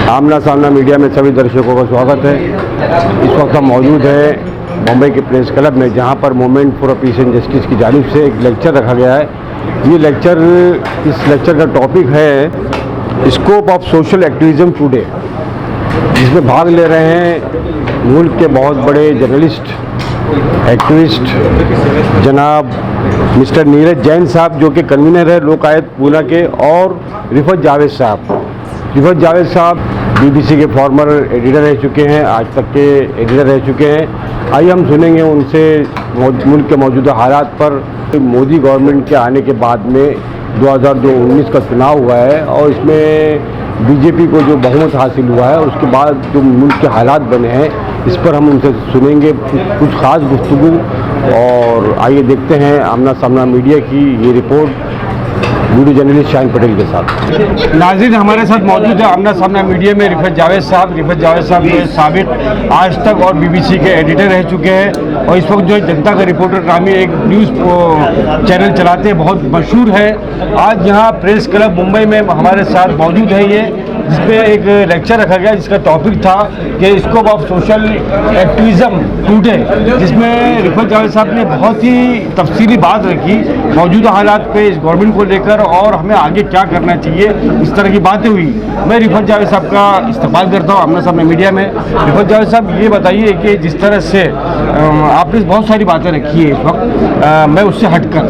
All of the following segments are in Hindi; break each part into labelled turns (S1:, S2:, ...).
S1: आमना सामना मीडिया में सभी दर्शकों का स्वागत है। इस वक्त हम मौजूद हैं मुंबई के प्रेस क्लब में, जहां पर movement for piece and justice की जानिब से एक लेक्चर रखा गया है। इस लेक्चर का टॉपिक है scope of social activism today, जिसमें भाग ले रहे हैं मुल्क के बहुत बड़े जर्नलिस्ट एक्टिविस्ट जनाब मिस्टर नीरज जैन साहब, जो कि कन्वीनर है लोकायत पूना के, और रिफत जावेद साहब बीबीसी के फॉर्मर एडिटर रह चुके हैं, आज तक के एडिटर रह चुके हैं। आइए हम सुनेंगे उनसे मुल्क के मौजूदा हालात पर। मोदी गवर्नमेंट के आने के बाद में 2019 का चुनाव हुआ है और इसमें बीजेपी को जो बहुमत हासिल हुआ है, उसके बाद जो मुल्क के हालात बने हैं, इस पर हम उनसे सुनेंगे कुछ ख़ास गुफ्तगू। और आइए देखते हैं आमना सामना मीडिया की ये report video journalist Shaheen Patel के साथ। नाज़रीन, हमारे साथ मौजूद है आमना सामना मीडिया में रिफत जावेद साहब जो साबिक आज तक और बीबीसी के एडिटर रह चुके हैं और इस वक्त जो जनता का रिपोर्टर नामी एक न्यूज़ चैनल चलाते हैं, बहुत मशहूर है। आज यहाँ प्रेस क्लब मुंबई में हमारे साथ मौजूद है ये, जिसपे एक लेक्चर रखा गया जिसका टॉपिक था कि scope of social activism today, जिसमें रिफत जावेद साहब ने बहुत ही तफसीली बात रखी मौजूदा हालात पे, इस गवर्नमेंट को लेकर और हमें आगे क्या करना चाहिए, इस तरह की बातें हुई। मैं रिफत जावेद साहब का इस्तेमाल करता हूँ आमना सामना मीडिया में। रिफत जावेद साहब, ये बताइए कि जिस तरह से आपने बहुत सारी बातें रखी है इस वक्त, मैं उससे हटकर,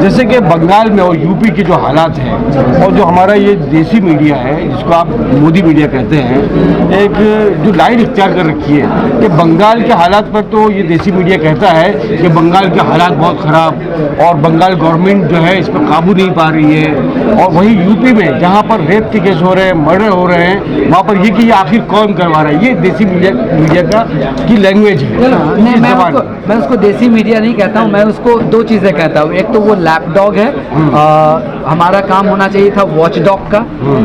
S1: जैसे कि बंगाल में और यूपी के जो हालात हैं और जो हमारा ये देसी मीडिया है जिसको आप मोदी मीडिया कहते हैं, एक जो लाइन इख्तियार कर रखी है कि बंगाल के हालात पर तो ये देसी मीडिया कहता है कि बंगाल के हालात बहुत ख़राब और बंगाल गवर्नमेंट जो है इस पर काबू नहीं पा रही है। और वहीं यूपी में जहाँ पर रेप के केस हो रहे हैं, मर्डर हो रहे हैं, वहाँ पर ये कि ये आखिर कौन करवा रहा है, ये देसी मीडिया का की लैंग्वेज है।
S2: नहीं, मैं उसको देसी मीडिया नहीं कहता हूँ, मैं उसको दो चीज़ें कहता हूँ। एक तो वो लैपडॉग है, हमारा काम होना चाहिए था वॉच डॉग का।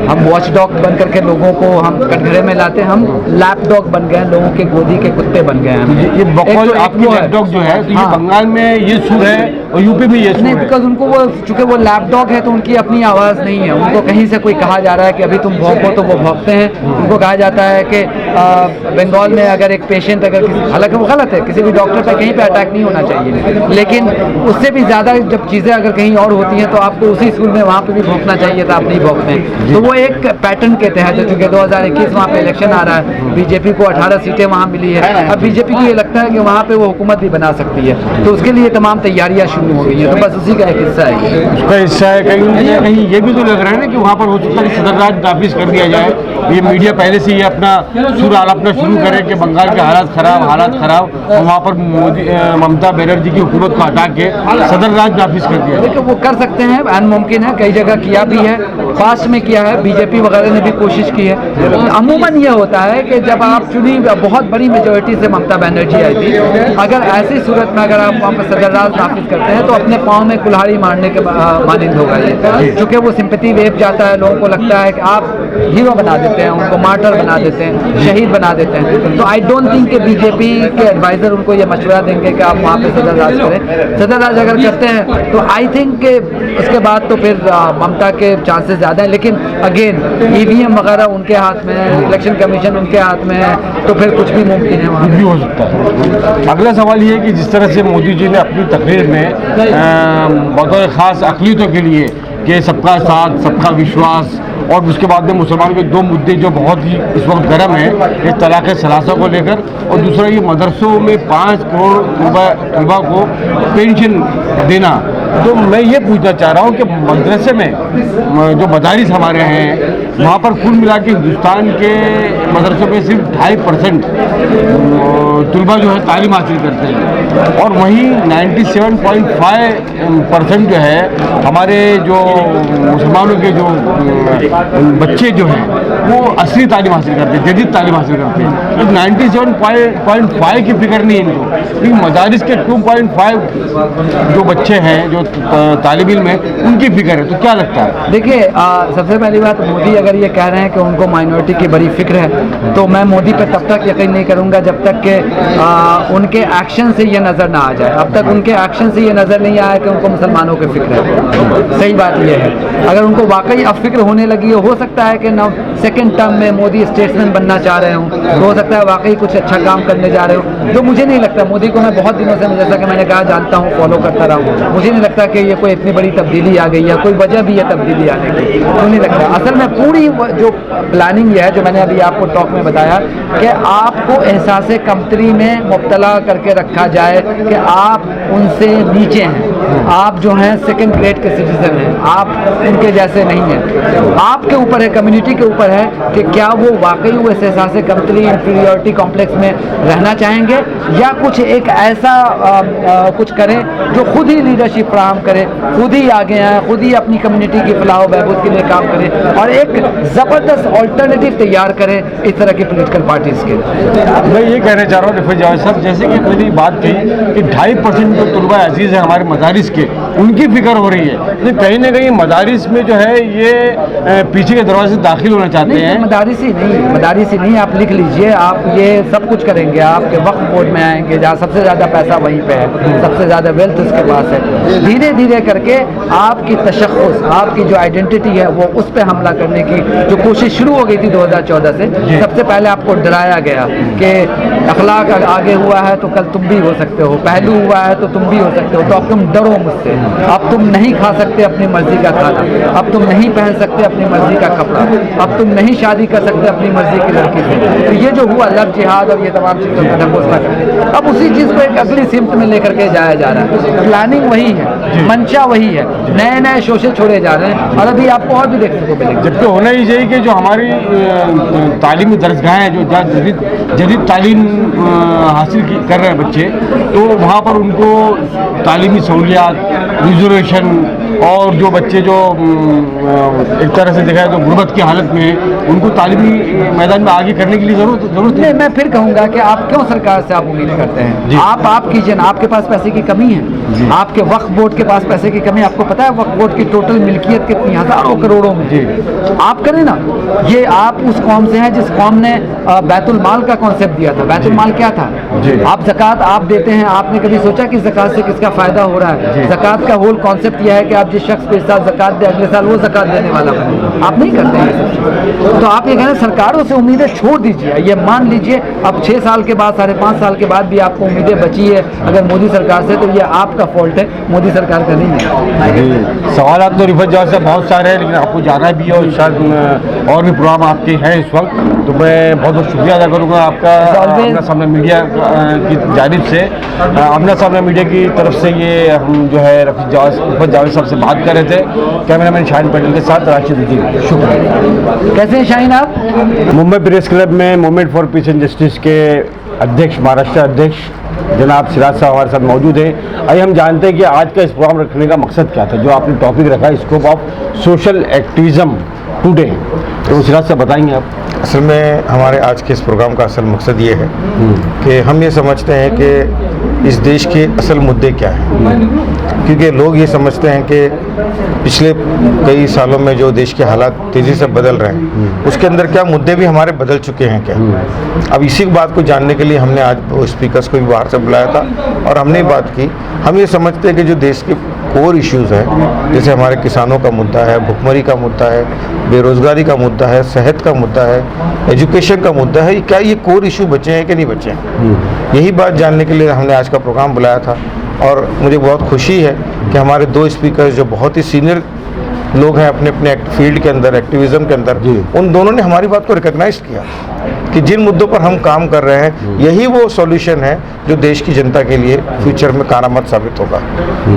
S2: हम वॉच डॉग बन करके लोगों को हम कटघरे में लाते, हम लैपडॉग बन गए, लोगों के गोदी के कुत्ते बन गए हैं।
S1: ये बकौल आपकी लैपडॉग जो है, तो ये बंगाल में ये सुर है और यूपी में ये सुर
S2: नहीं, बिकॉज उनको वो चूंकि वो लैपडॉग है तो उनकी अपनी आवाज़ नहीं है। उनको कहीं से कोई कहा जा रहा है कि अभी तुम भौंको तो वो भौंकते हैं। उनको कहा जाता है कि बंगाल में अगर एक पेशेंट अगर हालांकि वो गलत है, किसी भी डॉक्टर पर कहीं पे अटैक नहीं होना चाहिए, लेकिन उससे भी ज़्यादा जब चीज़ें अगर कहीं और होती हैं तो आपको उसी स्कूल में वहाँ पे भी भौंकना चाहिए था, आप नहीं भौंकते हैं। तो वो एक पैटर्न के तहत, चूँकि 2021 वहाँ पे इलेक्शन आ रहा है, बीजेपी को 18 सीटें वहाँ मिली है, अब बीजेपी को ये लगता है कि वहाँ पे वो हुकूमत भी बना सकती है, तो उसके लिए तमाम तैयारियाँ शुरू हो गई हैं। तो बस उसी का एक हिस्सा है,
S1: उसका हिस्सा है। कहीं ये भी तो लग रहा है ना कि वहाँ पर हो सकता है कि सदर राज नाफिज कर दिया जाए। ये मीडिया पहले से ही अपना सुर आलापना शुरू करे कि बंगाल के हालात खराब और वहाँ पर मोदी ममता बनर्जी की हुकूमत को हटा के सदर राज नाफिज कर दिया।
S2: देखिए, वो कर सकते हैं, अनमुमकिन है, कई जगह किया भी है, पास्ट में किया है, बीजेपी वगैरह ने भी कोशिश की है। अमूमन ये होता है कि जब आप चुनी बहुत बड़ी मेजोरिटी से ममता बनर्जी आई थी, अगर ऐसी सूरत में अगर आप वहाँ पर सदर राज नाफिज करते हैं तो अपने पाँव में कुल्हाड़ी मारने के मानिंद होगा ये, क्योंकि वो सिंपैथी वेव जाता है, लोगों को लगता है कि आप हीरो बना देते हैं, उनको मार्टर बना देते हैं, शहीद बना देते हैं। तो आई डोंट थिंक कि बीजेपी के एडवाइजर उनको ये मशवरा देंगे कि आप वहाँ पे सदर राज करें। सदर राज अगर करते हैं तो आई थिंक कि उसके बाद तो फिर ममता के चांसेस ज़्यादा हैं, लेकिन अगेन ईवीएम वगैरह उनके हाथ में है, इलेक्शन कमीशन उनके हाथ में है, तो फिर कुछ भी मुमकिन है, वहाँ
S1: भी हो सकता है। अगला सवाल ये है कि जिस तरह से मोदी जी ने अपनी तकरीर में बतौर ख़ास अक़लियतों के लिए कि सबका साथ, सबका विश्वास, और उसके बाद में मुसलमानों के दो मुद्दे जो बहुत ही इस वक्त गर्म है, एक तलाक़ सलासा को लेकर और दूसरा ये मदरसों में 5 करोड़ तलबा को पेंशन देना। तो मैं ये पूछना चाह रहा हूँ कि मदरसे में जो मदारिस हमारे हैं, वहाँ पर कुल मिला के हिंदुस्तान के मदरसों में सिर्फ 2.5% तलबा जो है तालीम हासिल करते हैं और वहीं 97.5% जो है हमारे जो मुसलमानों के जो बच्चे जो हैं वो असली तालीम हासिल करते हैं, जदीद तालीम हासिल करते हैं। तो 97.5 की फिक्र नहीं है इनको, लेकिन मदारिस के 2.5 जो बच्चे हैं जो तालिब इल्म है उनकी फिक्र है। तो क्या लगता है?
S2: देखिए, सबसे पहली बात, मोदी अगर ये कह रहे हैं कि उनको माइनॉरिटी की बड़ी फिक्र है, तो मैं मोदी पर तब तक यकीन नहीं करूँगा जब तक कि उनके एक्शन से ये नज़र ना आ जाए। अब तक उनके एक्शन से ये नज़र नहीं आया कि उनको मुसलमानों की फिक्र है। सही बात ये है, अगर उनको वाकई अब फिक्र होने लगी हो सकता है कि न सेकेंड टर्म में मोदी स्टेट्समैन बनना चाह रहे हों, तो हो सकता है वाकई कुछ अच्छा काम करने जा रहे हो। जो मुझे नहीं लगता, मोदी को मैं बहुत दिनों से, जैसा कि मैंने कहा, जानता हूँ, फॉलो करता रहा हूँ, मुझे नहीं लगता कि ये कोई इतनी बड़ी तब्दीली आ गई है, कोई वजह भी है तब्दीली आने की, तो नहीं लगता। असल में पूरी जो प्लानिंग है, जो मैंने अभी आपको टॉक में बताया कि आपको एहसास कमतरी में मुब्तला करके रखा जाए कि आप उनसे नीचे हैं, आप जो हैं सेकंड ग्रेड के सिटीजन हैं, आप उनके जैसे नहीं हैं। आपके ऊपर है, कम्युनिटी के ऊपर है कि क्या वो वाकई वो एहसास कमतरी, इंफीरियरिटी कॉम्प्लेक्स में रहना चाहेंगे, या कुछ एक ऐसा कुछ करें जो खुद ही लीडरशिप फराहम करे, खुद ही आगे आए, खुद ही अपनी कम्युनिटी की फलाह बहबूद के लिए काम करें और एक ज़बरदस्त ऑल्टरनेटिव तैयार करें इस तरह की पोलिटिकल पार्टीज़ के।
S1: मैं ये कहना चाह रहा हूँ रिफत जावेद साहब, जैसे कि मैंने बात की कि 2.5% जो तलबा अजीज़ है हमारे मदारिस के, उनकी फिक्र हो रही है, लेकिन कहीं ना कहीं मदारिस में जो है ये पीछे के दरवाजे से दाखिल होना चाहते हैं।
S2: मदारिस ही नहीं, आप लिख लीजिए, आप ये सब कुछ करेंगे, आपके वक्फ बोर्ड में आएंगे जहाँ सबसे ज़्यादा पैसा वहीं पे है, सबसे ज़्यादा वेल्थ उसके पास है। धीरे धीरे करके आपकी तशख़्ख़ुस, आपकी जो आइडेंटिटी है, वो उस पर हमला करने की जो कोशिश शुरू हो गई थी 2014 से। सबसे पहले आपको डराया गया कि अखलाक आगे हुआ है तो कल तुम भी हो सकते हो, पहलू हुआ है तो तुम भी हो सकते हो, तो अब तुम डरो मुझसे, अब तुम नहीं खा सकते अपनी मर्जी का खाना, अब तुम नहीं पहन सकते अपनी मर्जी का कपड़ा, अब तुम नहीं शादी कर सकते अपनी मर्जी की लड़की से। तो ये जो हुआ लव जिहाद और ये तमाम चीज़ों का नकोसला करके, अब उसी चीज़ को एक अगली सिमत में लेकर के जाया जा रहा है। प्लानिंग वही है, मंशा वही है, नए नए शोशे छोड़े जा रहे हैं और अभी आपको और भी देखने को मिलेगा।
S1: जबकि होना ही चाहिए कि जो हमारी तालीमी दरसगाहें हैं, जो जदीद तालीम हासिल कर रहे हैं बच्चे, तो वहाँ पर उनको तालीमी सहूलियात, रिजर्वेशन, और जो बच्चे जो एक तरह से देखा है तो गुर्बत की हालत में है, उनको तालीमी मैदान में आगे करने के लिए जरूरत है।
S2: मैं फिर कहूँगा कि आप क्यों सरकार से आप उम्मीद करते हैं? आप कीजिए ना, आपके पास पैसे की कमी है, आपके वक्फ बोर्ड के पास पैसे की कमी है। आपको पता है वक्फ बोर्ड की टोटल मिल्कियत कितनी, हज़ारों करोड़ों में। आप करें ना, ये आप उस कौम से हैं जिस कौम ने बैतुल माल का कॉन्सेप्ट दिया था। बैतुल माल क्या था? आप ज़कात आप देते हैं, आपने कभी सोचा कि ज़कात से किसका फ़ायदा हो रहा है? ज़कात का होल कॉन्सेप्ट यह है कि आप जिस शख्स को इस साल ज़कात दे, अगले साल वो ज़कात देने वाला बने। आप नहीं करते हैं ये सब चीज़। तो आप ये कह रहे हैं सरकारों से उम्मीदें छोड़ दीजिए, ये मान लीजिए अब 6 साल के बाद, 5.5 साल के बाद भी आपको उम्मीदें बची है अगर मोदी सरकार से, तो ये आपका फॉल्ट है, मोदी सरकार का नहीं है।
S1: सवाल तो रिफत जावेद साहब बहुत सारे हैं, लेकिन आपको जाना भी है और शायद और भी प्रोग्राम आपके हैं इस वक्त, तो मैं बहुत बहुत शुक्रिया अदा करूँगा आपका अपना सामने मीडिया की जानिब से, अपना सामने मीडिया की तरफ से। ये हम जो है रिफत जावेद साहब से बात कर रहे थे, कैमरामैन शाहीन पटेल के साथ राशिद उद्दीन। शुक्रिया।
S2: कैसे हैं शाहीन आप?
S1: मुंबई प्रेस क्लब में movement for piece and justice के अध्यक्ष, महाराष्ट्र अध्यक्ष जनाब सिराज साहब हमारे साथ मौजूद हैं। आइए हम जानते हैं कि आज का इस प्रोग्राम रखने का मकसद क्या था, जो आपने टॉपिक रखा है, scope of social activism today, तो सिराज साहब बताएंगे आप।
S3: असल में हमारे आज के इस प्रोग्राम का असल मकसद ये है कि हम ये समझते हैं कि इस देश के असल मुद्दे क्या हैं, क्योंकि लोग ये समझते हैं कि पिछले कई सालों में जो देश के हालात तेज़ी से बदल रहे हैं, उसके अंदर क्या मुद्दे भी हमारे बदल चुके हैं क्या। अब इसी बात को जानने के लिए हमने आज स्पीकर्स को भी बाहर से बुलाया था और हमने बात की। हम ये समझते हैं कि जो देश के कोर इश्यूज़ हैं, जैसे हमारे किसानों का मुद्दा है, भुखमरी का मुद्दा है, बेरोज़गारी का मुद्दा है, सेहत का मुद्दा है, एजुकेशन का मुद्दा है, क्या ये कोर इशू बचे हैं कि नहीं बचे हैं, यही बात जानने के लिए हमने आज का प्रोग्राम बुलाया था। और मुझे बहुत खुशी है कि हमारे 2 स्पीकर्स जो बहुत ही सीनियर लोग हैं अपने अपने फील्ड के अंदर, एक्टिविज़म के अंदर, उन दोनों ने हमारी बात को रिकॉग्नाइज किया कि जिन मुद्दों पर हम काम कर रहे हैं यही वो सॉल्यूशन है जो देश की जनता के लिए फ्यूचर में कारआमद साबित होगा।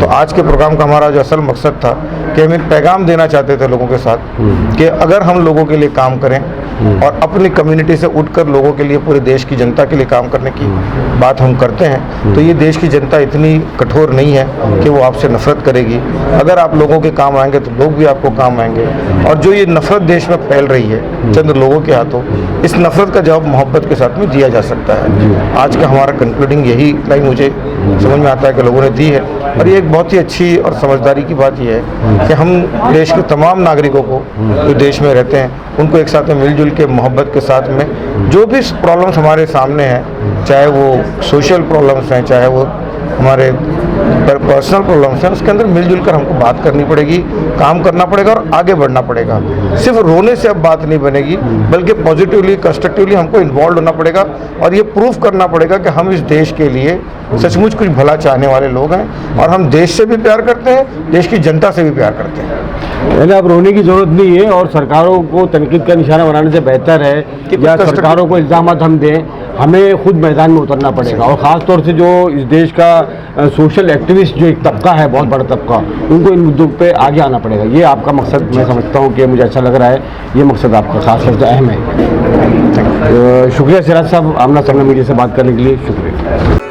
S3: तो आज के प्रोग्राम का हमारा जो असल मकसद था कि हम एक पैगाम देना चाहते थे लोगों के साथ कि अगर हम लोगों के लिए काम करें और अपनी कम्युनिटी से उठकर लोगों के लिए, पूरे देश की जनता के लिए काम करने की बात हम करते हैं, तो ये देश की जनता इतनी कठोर नहीं है कि वो आपसे नफरत करेगी। अगर आप लोगों के काम आएंगे तो लोग भी आपको काम आएंगे। और जो ये नफरत देश में फैल रही है चंद लोगों के हाथों, इस नफरत का जवाब मोहब्बत के साथ में दिया जा सकता है। आज का हमारा कंक्लूडिंग यही लाइन मुझे समझ में आता है कि लोगों ने दी है। और ये एक बहुत ही अच्छी और समझदारी की बात यह है कि हम देश के तमाम नागरिकों को जो देश में रहते हैं उनको एक साथ में मिलजुल के मोहब्बत के साथ में जो भी प्रॉब्लम्स हमारे सामने हैं, चाहे वो सोशल प्रॉब्लम्स हैं, चाहे वो हमारे पर्सनल प्रॉब्लम्स हैं, उसके अंदर मिलजुल कर हमको बात करनी पड़ेगी, काम करना पड़ेगा और आगे बढ़ना पड़ेगा। सिर्फ रोने से अब बात नहीं बनेगी, बल्कि पॉजिटिवली कंस्ट्रक्टिवली हमको इन्वॉल्व होना पड़ेगा और ये प्रूफ करना पड़ेगा कि हम इस देश के लिए सचमुच कुछ भला चाहने वाले लोग हैं और हम देश से भी प्यार करते हैं, देश की जनता से भी प्यार करते हैं।
S1: यानी अब रोने की जरूरत नहीं है और सरकारों को तनकीद का निशाना बनाने से बेहतर है कि या सरकारों को इल्ज़ाम हम दें, हमें खुद मैदान में उतरना पड़ेगा। और ख़ास तौर से जो इस देश का सोशल एक्टिविस्ट जो एक तबका है, बहुत बड़ा तबका, उनको इन मुद्दों पे आगे आना पड़ेगा। ये आपका मकसद मैं समझता हूँ कि मुझे अच्छा लग रहा है, ये मकसद आपका खास तौर से अहम है। शुक्रिया सिराज साहब, आमना सामना मीडिया से बात करने के लिए शुक्रिया।